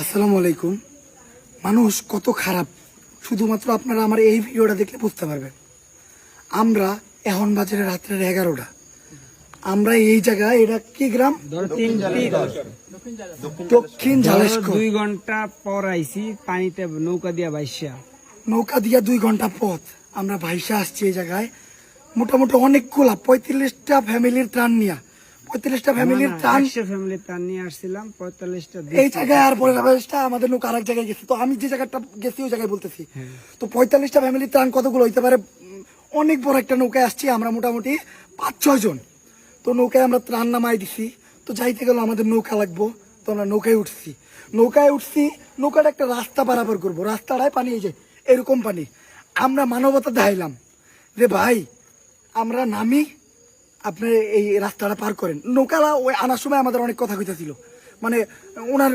আসসালামু আলাইকুম। মানুষ কত খারাপ শুধুমাত্র আপনারা আমার এই ভিডিওটা দেখলে বুঝতে পারবেন। আমরা এখন বাজারে রাত্রের 11টা, আমরা এই জায়গায়, এটা কি গ্রাম? দক্ষিণ ঝালেশকো। 2 ঘন্টা পর আইছি পানিতে নৌকা দিয়া বাইসা। নৌকা দিয়া 2 ঘন্টা পথ আমরা ভাইসা আসছি এই জায়গায়। মোটামুটি অনেকগুলা 35টা ফ্যামিলির ত্রাণ নিয়া, 35টা ফ্যামিলির ত্রাণ, 100 ফ্যামিলির ত্রাণ নিয়ে আসছিলাম, 45টা এই জায়গায়। আর 45টা আমাদের নৌকা আরেক জায়গায় গেছে। তো আমি যে জায়গাটা গেছি ওই জায়গায় বলতেছি। তো 45টা ফ্যামিলির ত্রাণ কতগুলো হইতে পারে? অনেক বড় একটা নৌকায় আসছি আমরা, মোটামুটি 5-6 জন। তো নৌকায় আমরা ত্রাণ নামাই দিছি। তো যাইতে গেল আমাদের নৌকা লাগবো, তো আমরা নৌকায় উঠছি। নৌকাটা একটা রাস্তা পারাপার করবো, রাস্তাটায় পানি, এই যে এরকম পানি। আমরা মানবতা দেখাইলাম যে ভাই আমরা নামি, আপনি এই রাস্তাটা পার করেন। নৌকালা ওই আনার সময় আমাদের অনেক কথা কইতেছিল, মানে ওনার